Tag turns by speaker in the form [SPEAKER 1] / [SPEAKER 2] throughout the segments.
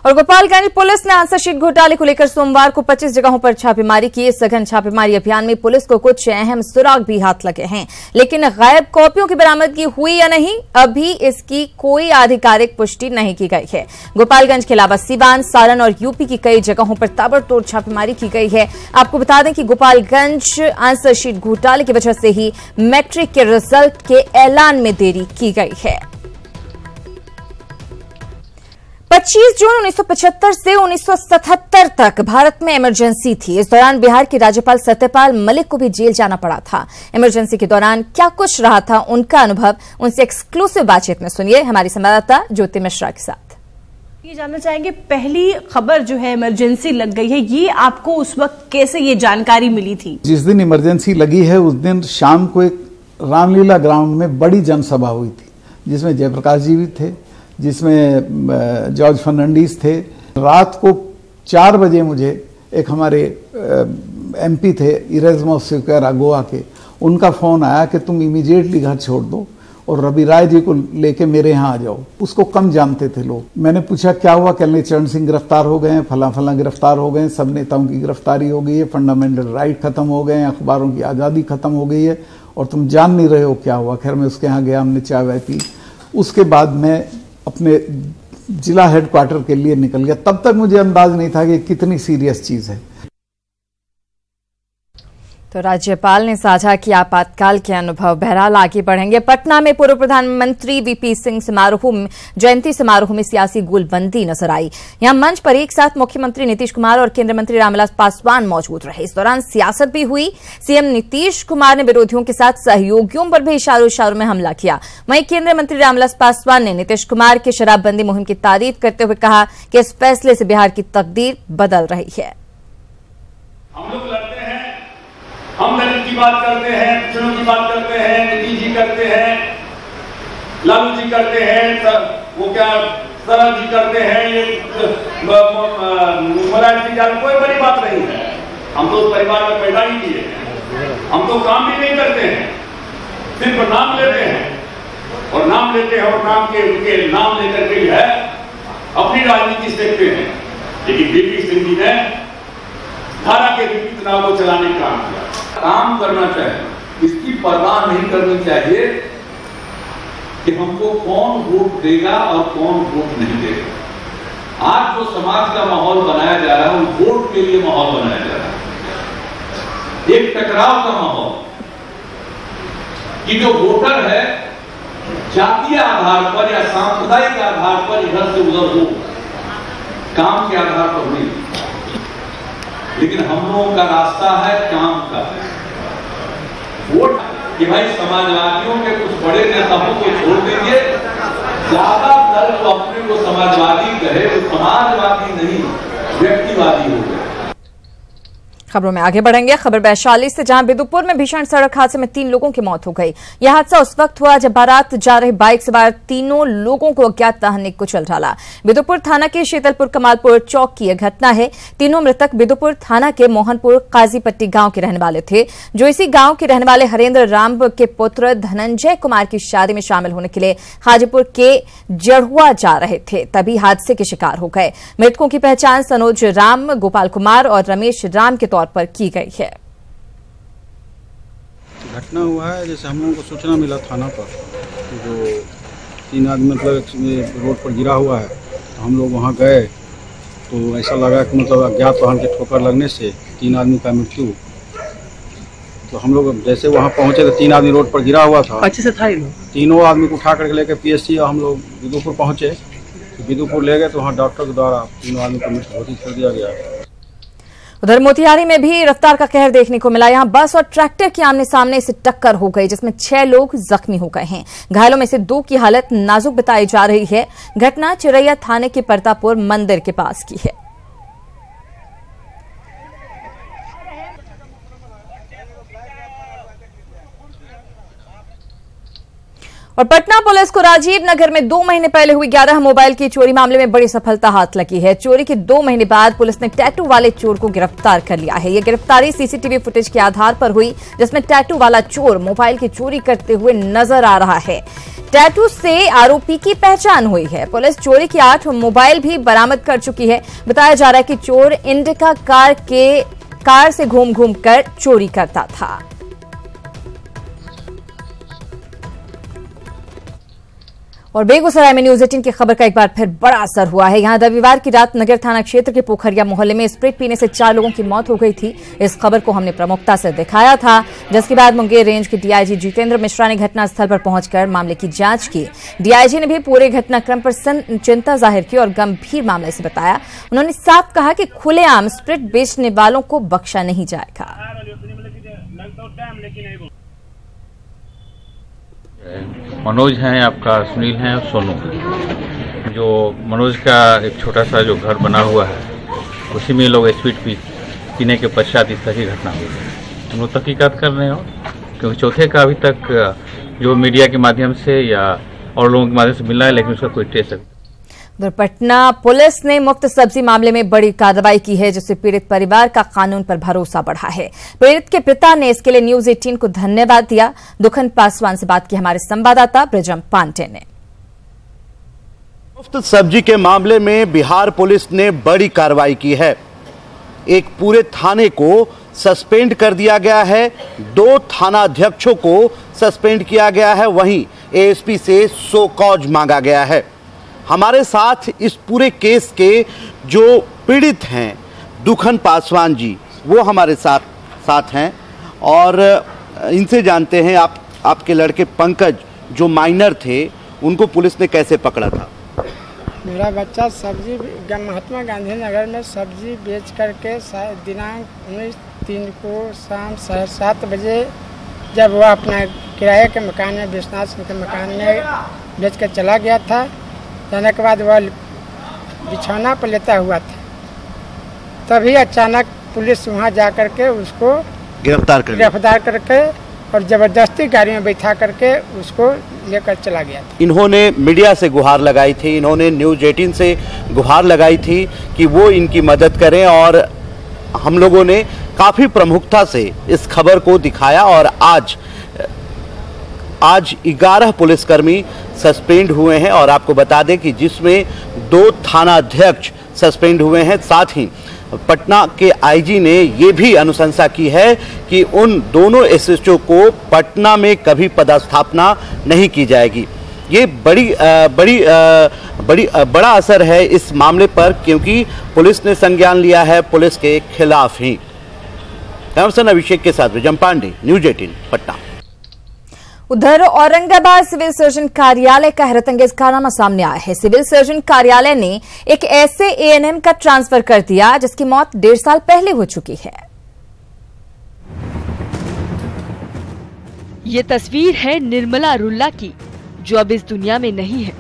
[SPEAKER 1] और गोपालगंज पुलिस ने answer sheet घोटाले को लेकर सोमवार को 25 जगहों पर छापेमारी की। सघन छापेमारी अभियान में पुलिस को कुछ अहम सुराग भी हाथ लगे हैं, लेकिन गायब कॉपियों की बरामदगी हुई या नहीं, अभी इसकी कोई आधिकारिक पुष्टि नहीं की गई है। गोपालगंज के अलावा सिवान, सारण और यूपी की कई जगहों पर ताबड़तोड़ छापेमारी की गई है। आपको बता दें कि गोपालगंज आंसर शीट घोटाले की वजह से ही मैट्रिक के रिजल्ट के ऐलान में देरी की गई है। 25 जून 1975 से 1977 तक भारत में इमरजेंसी थी। इस दौरान बिहार के राज्यपाल सत्यपाल मलिक को भी जेल जाना पड़ा था। इमरजेंसी के दौरान क्या कुछ रहा था, उनका अनुभव, उनसे एक्सक्लूसिव बातचीत में सुनिए हमारी संवाददाता ज्योति मिश्रा के साथ।
[SPEAKER 2] ये जानना चाहेंगे, पहली खबर जो है इमरजेंसी लग गई है, ये आपको उस वक्त कैसे ये जानकारी मिली थी?
[SPEAKER 3] जिस दिन इमरजेंसी लगी है उस दिन शाम को एक रामलीला ग्राउंड में बड़ी जनसभा हुई थी, जिसमें जयप्रकाश जी भी थे, जिसमें जॉर्ज फर्नांडीज थे। रात को 4 बजे मुझे एक हमारे एमपी थे इरेजमो सिक्वेरा गोवा के, उनका फोन आया कि तुम इमीडिएटली घर छोड़ दो और रवि राय जी को लेके मेरे यहाँ आ जाओ। उसको कम जानते थे लोग। मैंने पूछा क्या हुआ? कल चरण सिंह गिरफ्तार हो गए हैं, फला गिरफ्तार हो गए हैं, सब नेताओं की गिरफ्तारी हो गई है, फंडामेंटल राइट खत्म हो गए हैं, अखबारों की आज़ादी खत्म हो गई है और तुम जान नहीं रहे हो क्या हुआ। खैर मैं उसके यहाँ गया, हमने चाय वाय पी। उसके बाद मैं अपने जिला हेडक्वार्टर के लिए निकल गया। तब तक मुझे अंदाज नहीं था कि कितनी सीरियस चीज है।
[SPEAKER 1] तो राज्यपाल ने साझा किया आपातकाल के अनुभव। बहरहाल आगे बढ़ेंगे। पटना में पूर्व प्रधानमंत्री वीपी सिंह जयंती समारोह में सियासी गोलबंदी नजर आई। यहां मंच पर एक साथ मुख्यमंत्री नीतीश कुमार और केंद्रीय मंत्री रामविलास पासवान मौजूद रहे। इस दौरान सियासत भी हुई। सीएम नीतीश कुमार ने विरोधियों के साथ सहयोगियों पर भी इशारों में हमला किया। वहीं केंद्रीय मंत्री रामविलास पासवान ने नीतीश कुमार की शराबबंदी मुहिम की तारीफ करते हुए कहा कि इस फैसले से बिहार की तकदीर बदल रही है।
[SPEAKER 4] हम दलित की बात करते हैं, पिछड़ों की बात करते हैं, नीतीश जी करते हैं, लालू जी करते हैं, वो क्या शरद जी करते हैं, मुलायम सिंह यादव, कोई बड़ी बात नहीं है। हम तो उस परिवार में पैदा ही किए हैं। हम तो काम भी नहीं करते हैं, सिर्फ नाम लेते हैं और नाम लेते हैं और नाम के नाम लेकर के है अपनी राजनीति देखते हैं। लेकिन वीपी सिंह जी ने धारा के विपरीत चुनाव को चलाने का काम किया। काम करना चाहिए, इसकी परवाह नहीं करनी चाहिए कि हमको कौन वोट देगा और कौन वोट नहीं देगा। आज जो समाज का माहौल बनाया जा रहा है वो वोट के लिए माहौल बनाया जा रहा है, एक टकराव का माहौल कि जो वोटर है जातीय आधार पर या सांप्रदायिक आधार पर इधर से उधर हो, काम के आधार पर नहीं। लेकिन हम लोगों का रास्ता है काम का। वोट कि भाई समाजवादियों के कुछ बड़े नेताओं को छोड़ देंगे, ज्यादातर जो अपने को समाजवादी कहे वो समाजवादी नहीं व्यक्तिवादी हो गए।
[SPEAKER 1] खबरों में आगे बढ़ेंगे। खबर वैशाली से, जहां बिदुपुर में भीषण सड़क हादसे में 3 लोगों की मौत हो गई। यह हादसा उस वक्त हुआ जब बारात जा रहे बाइक सवार 3 लोगों को अज्ञात वाहन ने कुचल डाला। बिदुपुर थाना के शीतलपुर कमालपुर चौक की यह घटना है। तीनों मृतक बिदुपुर थाना के मोहनपुर काजीपट्टी गांव के रहने वाले थे, जो इसी गांव के रहने वाले हरेंद्र राम के पुत्र धनंजय कुमार की शादी में शामिल होने के लिए हाजीपुर के जड़ुआ जा रहे थे, तभी हादसे के शिकार हो गए। मृतकों की पहचान सनोज राम, गोपाल कुमार और रमेश राम के तौर पर की गई है।
[SPEAKER 5] घटना हुआ है, जैसे हम लोगों को सूचना मिला थाना पर, जो 3 आदमी मतलब रोड पर गिरा हुआ है, तो हम लोग वहां गए तो ऐसा लगा कि मतलब अज्ञात वाहन के ठोकर लगने से 3 आदमी का मृत्यु। तो हम लोग जैसे वहां पहुंचे तो 3 आदमी रोड पर गिरा हुआ था।
[SPEAKER 2] अच्छे से था ये लोग,
[SPEAKER 5] तीनों आदमी को उठा करके लेकर पीएचसी हम लोग बिदुपुर पहुंचे। बिदुपुर ले गए तो वहाँ डॉक्टर के द्वारा 3 आदमी को मृत्यु घोषित कर दिया गया।
[SPEAKER 1] उधर मोतिहारी में भी रफ्तार का कहर देखने को मिला। यहां बस और ट्रैक्टर की आमने सामने से टक्कर हो गई, जिसमें 6 लोग जख्मी हो गए हैं। घायलों में से 2 की हालत नाजुक बताई जा रही है। घटना चिरैया थाने के परतापुर मंदिर के पास की है। और पटना पुलिस को राजीव नगर में 2 महीने पहले हुई 11 मोबाइल की चोरी मामले में बड़ी सफलता हाथ लगी है। चोरी के 2 महीने बाद पुलिस ने टैटू वाले चोर को गिरफ्तार कर लिया है। यह गिरफ्तारी सीसीटीवी फुटेज के आधार पर हुई, जिसमें टैटू वाला चोर मोबाइल की चोरी करते हुए नजर आ रहा है। टैटू से आरोपी की पहचान हुई है। पुलिस चोरी की 8 मोबाइल भी बरामद कर चुकी है। बताया जा रहा है कि चोर इंडिका कार से घूम घूम कर चोरी करता था। और बेगूसराय में न्यूज 18 की खबर का एक बार फिर बड़ा असर हुआ है। यहां रविवार की रात नगर थाना क्षेत्र के पोखरिया मोहल्ले में स्प्रिट पीने से 4 लोगों की मौत हो गई थी। इस खबर को हमने प्रमुखता से दिखाया था, जिसके बाद मुंगेर रेंज के डीआईजी जितेंद्र मिश्रा ने घटनास्थल पर पहुंचकर मामले की जांच की। डीआईजी ने भी पूरे घटनाक्रम पर चिंता जाहिर की और गंभीर मामले से बताया। उन्होंने साफ कहा कि खुलेआम स्प्रिट बेचने वालों को बख्शा नहीं जाएगा।
[SPEAKER 6] मनोज हैं, आपका सुनील हैं और सोनू। जो मनोज का एक छोटा सा जो घर बना हुआ है, उसी में लोग स्पीड पीने के पश्चात इस तरह की घटना हुई है। हम लोग तहकीकात कर रहे हो, क्योंकि चौथे का अभी तक जो मीडिया के माध्यम से या और लोगों के माध्यम से मिला है, लेकिन उसका कोई ट्रेस है।
[SPEAKER 1] उधर पटना पुलिस ने मुफ्त सब्जी मामले में बड़ी कार्रवाई की है, जिससे पीड़ित परिवार का कानून पर भरोसा बढ़ा है। पीड़ित के पिता ने इसके लिए न्यूज 18 को धन्यवाद दिया। दुखन पासवान से बात की हमारे संवाददाता ब्रिजम पांडे ने।
[SPEAKER 7] मुफ्त सब्जी के मामले में बिहार पुलिस ने बड़ी कार्रवाई की है। एक पूरे थाने को सस्पेंड कर दिया गया है, 2 थानाध्यक्षों को सस्पेंड किया गया है, वहीं एएसपी से सो कॉज मांगा गया है। हमारे साथ इस पूरे केस के जो पीड़ित हैं दुखन पासवान जी, वो हमारे साथ हैं और इनसे जानते हैं आपके लड़के पंकज जो माइनर थे, उनको पुलिस ने कैसे पकड़ा था?
[SPEAKER 8] मेरा बच्चा सब्जी महात्मा गांधी नगर में सब्जी बेच करके दिनांक 19/3 को शाम 7:30 बजे जब वह अपना किराए के मकान में विश्वनाथ सिंह के मकान में बेच कर चला गया था, जाने के बाद वह बिछौना पर लेटा हुआ था। तभी अचानक पुलिस वहां जा करके उसको गिरफ्तार करके और जबरदस्ती गाड़ी में बैठा करके उसको लेकर चला गया था। इन्होंने
[SPEAKER 7] मीडिया से गुहार लगाई थी, इन्होंने न्यूज 18 से गुहार लगाई थी कि वो इनकी मदद करें और हम लोगों ने काफ़ी प्रमुखता से इस खबर को दिखाया और आज 11 पुलिसकर्मी सस्पेंड हुए हैं और आपको बता दें कि जिसमें 2 थानाध्यक्ष सस्पेंड हुए हैं। साथ ही पटना के आईजी ने ये भी अनुशंसा की है कि उन दोनों एसएचओ को पटना में कभी पदस्थापना नहीं की जाएगी। ये बड़ा असर है इस मामले पर, क्योंकि पुलिस ने संज्ञान लिया है पुलिस के खिलाफ ही। कैमरामैन अभिषेक के साथ विजय पांडे, न्यूज 18 पटना।
[SPEAKER 1] उधर औरंगाबाद सिविल सर्जन कार्यालय का हैरतअंगेज कारनामा सामने आया है। सिविल सर्जन कार्यालय ने एक ऐसे एएनएम का ट्रांसफर कर दिया जिसकी मौत 1.5 साल पहले हो चुकी है।
[SPEAKER 9] ये तस्वीर है निर्मला रुल्ला की, जो अब इस दुनिया में नहीं है,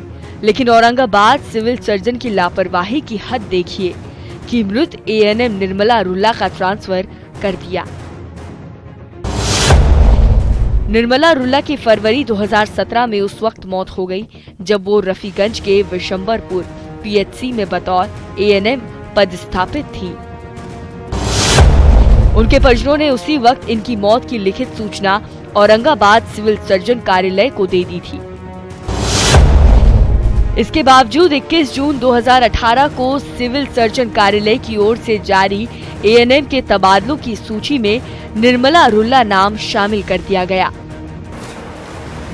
[SPEAKER 9] लेकिन औरंगाबाद सिविल सर्जन की लापरवाही की हद देखिए कि मृत एएनएम निर्मला रुल्ला का ट्रांसफर कर दिया। निर्मला रुल्ला की फरवरी 2017 में उस वक्त मौत हो गई जब वो रफीगंज के विशंबरपुर पीएचसी में बतौर एएनएम पदस्थापित थी। उनके परिजनों ने उसी वक्त इनकी मौत की लिखित सूचना औरंगाबाद सिविल सर्जन कार्यालय को दे दी थी। इसके बावजूद 21 जून 2018 को सिविल सर्जन कार्यालय की ओर से जारी एएनएम के तबादलों की सूची में निर्मला रुल्ला नाम शामिल कर दिया गया।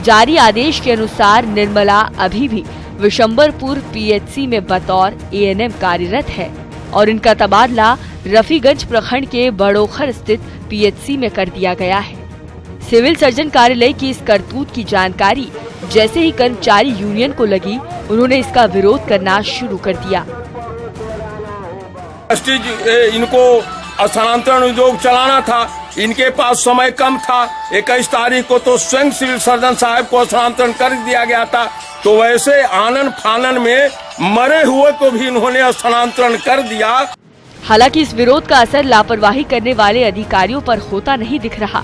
[SPEAKER 9] जारी आदेश के अनुसार निर्मला अभी भी विशंबरपुर पीएचसी में बतौर एएनएम कार्यरत है और इनका तबादला रफीगंज प्रखंड के बड़ोखर स्थित पीएचसी में कर दिया गया है। सिविल सर्जन कार्यालय की इस करतूत की जानकारी जैसे ही कर्मचारी यूनियन को लगी, उन्होंने इसका विरोध करना शुरू कर दिया।
[SPEAKER 10] इनको स्थानांतरण उद्योग चलाना था, इनके पास समय कम था। 21 तारीख को तो स्वयं सिविल सर्जन साहब को स्थानांतरण कर दिया गया था, तो वैसे आनन फानन में मरे हुए को भी इन्होंने स्थानांतरण कर दिया।
[SPEAKER 9] हालांकि इस विरोध का असर लापरवाही करने वाले अधिकारियों पर होता नहीं दिख रहा।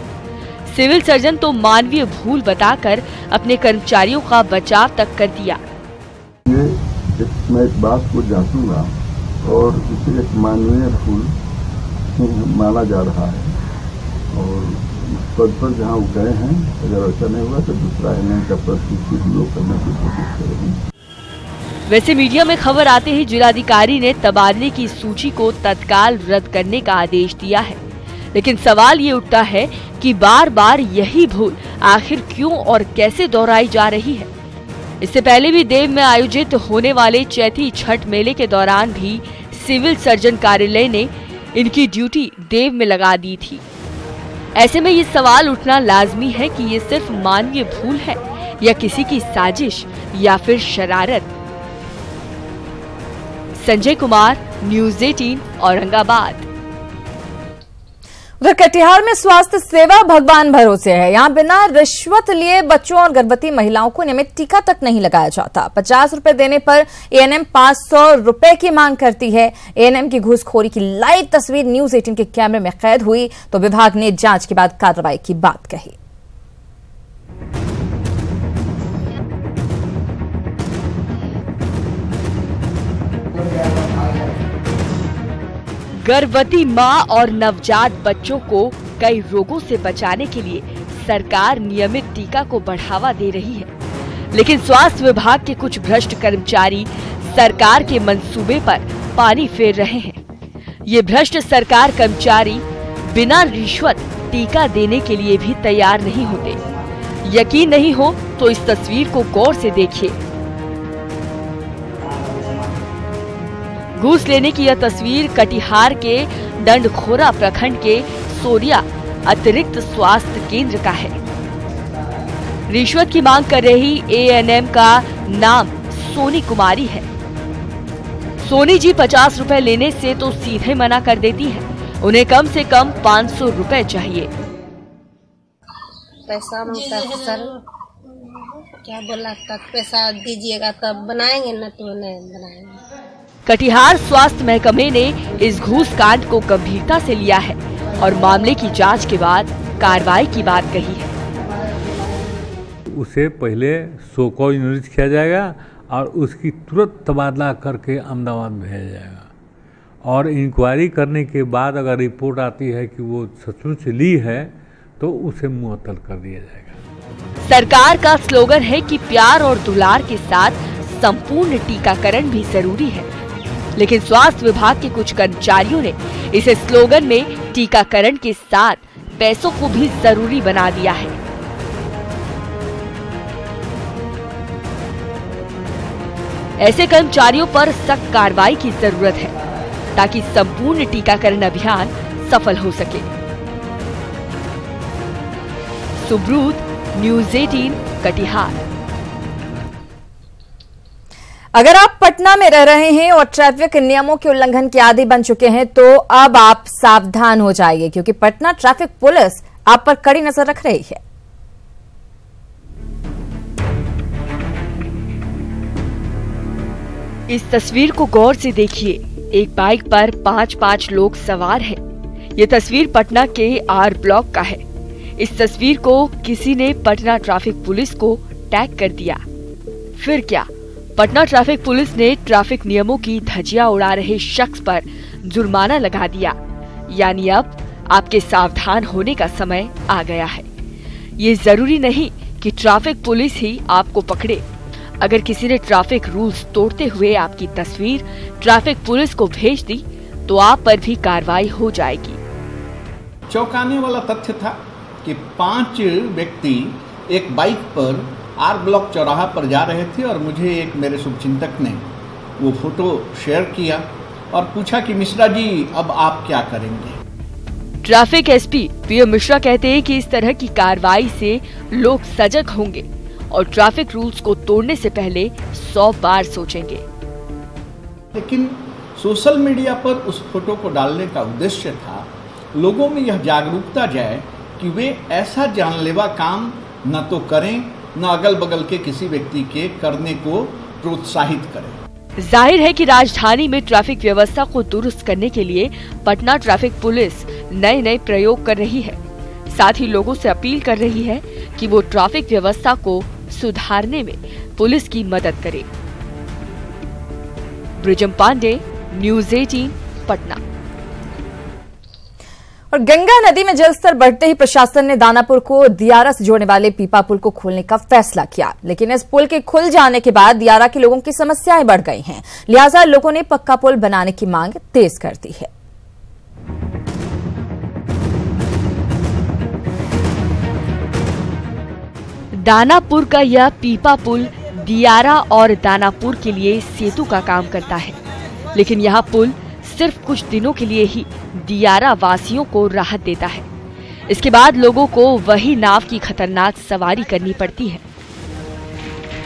[SPEAKER 9] सिविल सर्जन तो मानवीय भूल बताकर अपने कर्मचारियों का बचाव तक कर दिया।
[SPEAKER 11] मैं इस बात को जांचूंगा और इसे एक मानवीय भूल माना जा रहा है और इस पद पर जहाँ वो गए हैं, अगर ऐसा नहीं हुआ तो दूसरा एनएम का पद हम लोग करने की कोशिश करेंगे।
[SPEAKER 9] वैसे मीडिया में खबर आते ही जिलाधिकारी ने तबादले की सूची को तत्काल रद्द करने का आदेश दिया है, लेकिन सवाल ये उठता है कि बार बार यही भूल आखिर क्यों और कैसे दोहराई जा रही है। इससे पहले भी देव में आयोजित होने वाले चैती छठ मेले के दौरान भी सिविल सर्जन कार्यालय ने इनकी ड्यूटी देव में लगा दी थी। ऐसे में ये सवाल उठना लाजमी है कि ये सिर्फ मानवीय भूल है या किसी की साजिश या फिर शरारत। संजय कुमार, न्यूज़ 18 औरंगाबाद।
[SPEAKER 1] उधर कटिहार में स्वास्थ्य सेवा भगवान भरोसे है। यहाँ बिना रिश्वत लिए बच्चों और गर्भवती महिलाओं को नियमित टीका तक नहीं लगाया जाता। 50 रुपए देने पर एएनएम 500 रुपए की मांग करती है। एएनएम की घूसखोरी की लाइव तस्वीर न्यूज़ 18 के कैमरे में कैद हुई तो विभाग ने जांच के बाद कार्रवाई की बात कही।
[SPEAKER 9] गर्भवती मां और नवजात बच्चों को कई रोगों से बचाने के लिए सरकार नियमित टीका को बढ़ावा दे रही है, लेकिन स्वास्थ्य विभाग के कुछ भ्रष्ट कर्मचारी सरकार के मंसूबे पर पानी फेर रहे हैं। ये भ्रष्ट सरकार कर्मचारी बिना रिश्वत टीका देने के लिए भी तैयार नहीं होते। यकीन नहीं हो तो इस तस्वीर को गौर से देखिए। घूस लेने की यह तस्वीर कटिहार के डंडखोरा प्रखंड के सोरिया अतिरिक्त स्वास्थ्य केंद्र का है। रिश्वत की मांग कर रही एएनएम का नाम सोनी कुमारी है। सोनी जी 50 रुपए लेने से तो सीधे मना कर देती है। उन्हें कम से कम 500 रुपए चाहिए।
[SPEAKER 12] पैसा मांगता है सर, क्या बोला तक पैसा दीजिएगा तब बनाएंगे, न तो नहीं बनाएंगे।
[SPEAKER 9] कटिहार स्वास्थ्य महकमे ने इस घूस कांड को गंभीरता से लिया है और मामले की जांच के बाद कार्रवाई की बात कही है।
[SPEAKER 13] उसे पहले सो कॉज नोटिस किया जाएगा और उसकी तुरंत तबादला करके अहमदाबाद भेजा जाएगा और इंक्वायरी करने के बाद अगर रिपोर्ट आती है कि वो सचमुच ली है तो उसे मुअत्तल कर दिया जाएगा।
[SPEAKER 9] सरकार का स्लोगन है कि प्यार और दुलार के साथ संपूर्ण टीकाकरण भी जरूरी है, लेकिन स्वास्थ्य विभाग के कुछ कर्मचारियों ने इस स्लोगन में टीकाकरण के साथ पैसों को भी जरूरी बना दिया है। ऐसे कर्मचारियों पर सख्त कार्रवाई की जरूरत है ताकि संपूर्ण टीकाकरण अभियान सफल हो सके। सुब्रूत, न्यूज़ 18 कटिहार।
[SPEAKER 1] अगर आप पटना में रह रहे हैं और ट्रैफिक नियमों के उल्लंघन के आदी बन चुके हैं तो अब आप सावधान हो जाइए, क्योंकि पटना ट्रैफिक पुलिस आप पर कड़ी नजर रख रही है।
[SPEAKER 9] इस तस्वीर को गौर से देखिए। एक बाइक पर 5-5 लोग सवार हैं। ये तस्वीर पटना के आर ब्लॉक का है। इस तस्वीर को किसी ने पटना ट्रैफिक पुलिस को टैग कर दिया। फिर क्या, पटना ट्रैफिक पुलिस ने ट्रैफिक नियमों की धज्जियां उड़ा रहे शख्स पर जुर्माना लगा दिया। यानी अब आपके सावधान होने का समय आ गया है। ये जरूरी नहीं कि ट्रैफिक पुलिस ही आपको पकड़े। अगर किसी ने ट्रैफिक रूल्स तोड़ते हुए आपकी तस्वीर ट्रैफिक पुलिस को भेज दी तो आप पर भी कार्रवाई हो जाएगी।
[SPEAKER 14] चौंकाने वाला तथ्य था कि 5 व्यक्ति एक बाइक पर आर ब्लॉक चौराहा पर जा रहे थे और मुझे एक मेरे शुभचिंतक ने वो फोटो शेयर किया और पूछा कि मिश्रा जी अब आप क्या करेंगे।
[SPEAKER 9] ट्रैफिक एसपी पीएम मिश्रा कहते हैं कि इस तरह की कार्रवाई से लोग सजग होंगे और ट्रैफिक रूल्स को तोड़ने से पहले 100 बार सोचेंगे।
[SPEAKER 14] लेकिन सोशल मीडिया पर उस फोटो को डालने का उद्देश्य था लोगों में यह जागरूकता जाए कि वे ऐसा जानलेवा काम न तो करें न अगल बगल के किसी व्यक्ति के करने को प्रोत्साहित करें।
[SPEAKER 9] जाहिर है कि राजधानी में ट्रैफिक व्यवस्था को दुरुस्त करने के लिए पटना ट्रैफिक पुलिस नए नए प्रयोग कर रही है। साथ ही लोगों से अपील कर रही है कि वो ट्रैफिक व्यवस्था को सुधारने में पुलिस की मदद करे। ब्रिजम पांडे, न्यूज़ 18 पटना।
[SPEAKER 1] और गंगा नदी में जलस्तर बढ़ते ही प्रशासन ने दानापुर को दियारा से जोड़ने वाले पीपा पुल को खोलने का फैसला किया, लेकिन इस पुल के खुल जाने के बाद दियारा के लोगों की समस्याएं बढ़ गई हैं। लिहाजा लोगों ने पक्का पुल बनाने की मांग तेज कर दी है।
[SPEAKER 9] दानापुर का यह पीपा पुल दियारा और दानापुर के लिए सेतु का काम करता है, लेकिन यह पुल सिर्फ कुछ दिनों के लिए ही दियारा वासियों को राहत देता है। इसके बाद लोगों को वही नाव की खतरनाक सवारी करनी पड़ती है।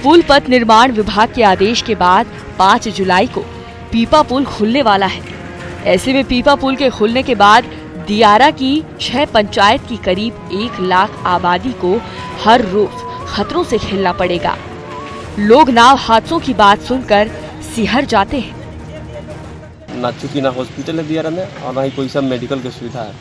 [SPEAKER 9] पुल पथ निर्माण विभाग के आदेश के बाद 5 जुलाई को पीपा पुल खुलने वाला है। ऐसे में पीपा पुल के खुलने के बाद दियारा की 6 पंचायत की करीब 1 लाख आबादी को हर रोज खतरों से खेलना पड़ेगा। लोग नाव हादसों की बात सुनकर सिहर जाते हैं।
[SPEAKER 15] ना चूंकि ना हॉस्पिटल है दियारा में और ना ही कोई सब मेडिकल की सुविधा है,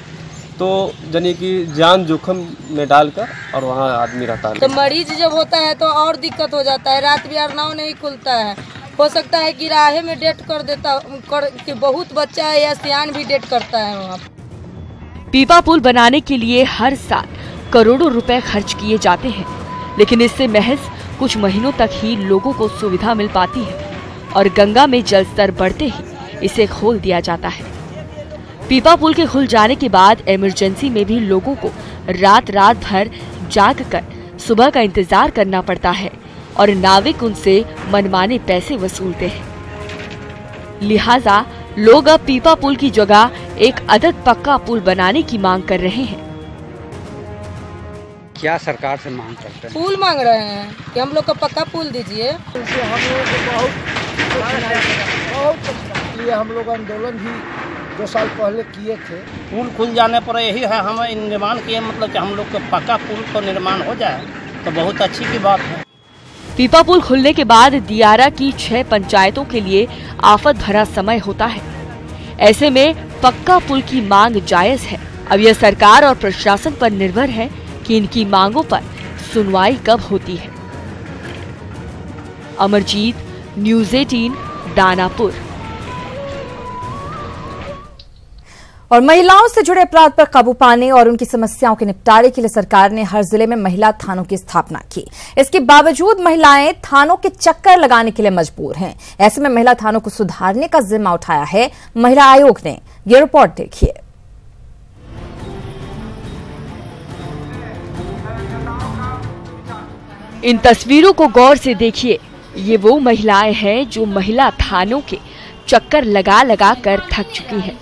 [SPEAKER 15] तो जानिए कि जान जोखिम में डालकर और वहाँ आदमी रहता है।
[SPEAKER 16] तो मरीज जब होता है तो और दिक्कत हो जाता है। रात बिहार नाव नहीं खुलता है, हो सकता है कि राहे में डेट कर देता कि बहुत बच्चा है या सियान भी डेट करता है वहाँ।
[SPEAKER 9] पीपा पुल बनाने के लिए हर साल करोड़ों रुपए खर्च किए जाते हैं, लेकिन इससे महज कुछ महीनों तक ही लोगों को सुविधा मिल पाती है और गंगा में जलस्तर बढ़ते ही इसे खोल दिया जाता है। पीपा पुल के खुल जाने के बाद इमरजेंसी में भी लोगों को रात भर जागकर सुबह का इंतजार करना पड़ता है और नाविक उनसे मनमाने पैसे वसूलते हैं। लिहाजा लोग अब पीपा पुल की जगह एक अलग पक्का पुल बनाने की मांग कर रहे हैं।
[SPEAKER 17] क्या सरकार से मांग करते हैं?
[SPEAKER 16] पुल मांग रहे हैं कि हम लोग को पक्का पुल दीजिए।
[SPEAKER 18] हम लोगों को हम लोग आंदोलन भी 2 साल पहले किए थे।
[SPEAKER 17] पुल खुल जाने पर यही है हम निर्माण किए, मतलब कि हम लोग का पक्का पुल का निर्माण हो जाए तो बहुत अच्छी की बात है।
[SPEAKER 9] पीपा पुल खुलने के बाद दियारा की 6 पंचायतों के लिए आफत भरा समय होता है। ऐसे में पक्का पुल की मांग जायज है। अब यह सरकार और प्रशासन पर निर्भर है कि इनकी मांगों पर सुनवाई कब होती है। अमरजीत, न्यूज़ 18, दानापुर।
[SPEAKER 1] और महिलाओं से जुड़े अपराध पर काबू पाने और उनकी समस्याओं के निपटारे के लिए सरकार ने हर जिले में महिला थानों की स्थापना की। इसके बावजूद महिलाएं थानों के चक्कर लगाने के लिए मजबूर हैं। ऐसे में महिला थानों को सुधारने का जिम्मा उठाया है महिला आयोग ने। ये रिपोर्ट देखिए।
[SPEAKER 9] इन तस्वीरों को गौर से देखिए। ये वो महिलाएं हैं जो महिला थानों के चक्कर लगा कर थक चुकी हैं।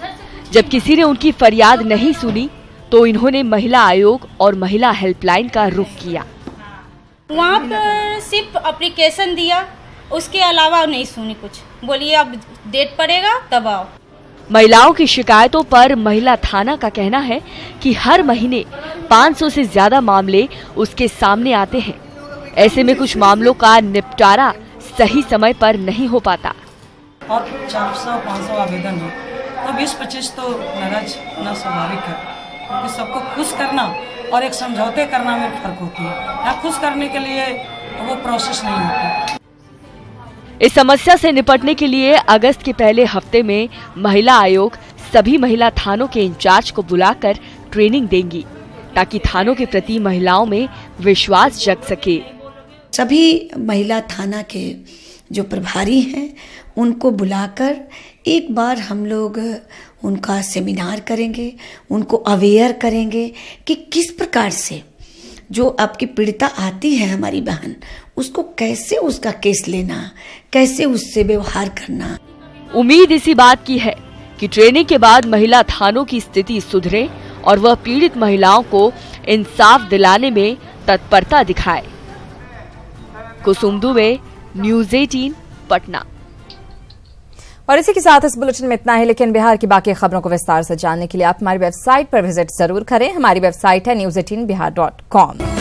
[SPEAKER 9] जब किसी ने उनकी फरियाद नहीं सुनी तो इन्होंने महिला आयोग और महिला हेल्पलाइन का रुख किया।
[SPEAKER 19] वहाँ पर सिर्फ एप्लीकेशन दिया, उसके अलावा नहीं सुनी कुछ। बोलिए अब डेट पड़ेगा तब आओ।
[SPEAKER 9] महिलाओं की शिकायतों पर महिला थाना का कहना है कि हर महीने 500 से ज्यादा मामले उसके सामने आते हैं। ऐसे में कुछ मामलों का निपटारा सही समय पर नहीं हो पाता।
[SPEAKER 20] और 400-500 आवेदन है तो 20-25 तो नाराज ना स्वाभाविक है, क्योंकि सबको खुश करना और एक समझौते करना में फर्क होती है। यहाँ खुश करने के लिए वो प्रोसेस नहीं होती।
[SPEAKER 9] इस समस्या से निपटने के लिए अगस्त के पहले हफ्ते में महिला आयोग सभी महिला थानों के इंचार्ज को बुलाकर ट्रेनिंग देंगी, ताकि थानों के प्रति महिलाओं में विश्वास जग सके।
[SPEAKER 21] सभी महिला थाना के जो प्रभारी हैं उनको बुलाकर एक बार हम लोग उनका सेमिनार करेंगे, उनको अवेयर करेंगे कि किस प्रकार से जो आपकी पीड़िता आती है हमारी बहन, उसको कैसे उसका केस लेना, कैसे उससे व्यवहार करना।
[SPEAKER 9] उम्मीद इसी बात की है कि ट्रेनिंग के बाद महिला थानों की स्थिति सुधरे और वह पीड़ित महिलाओं को इंसाफ दिलाने में तत्परता दिखाए। कुसुम दुबे, न्यूज़ 18, पटना।
[SPEAKER 1] और इसी के साथ इस बुलेटिन में इतना है, लेकिन बिहार की बाकी खबरों को विस्तार से जानने के लिए आप हमारी वेबसाइट पर विजिट जरूर करें। हमारी वेबसाइट है news18bihar.com।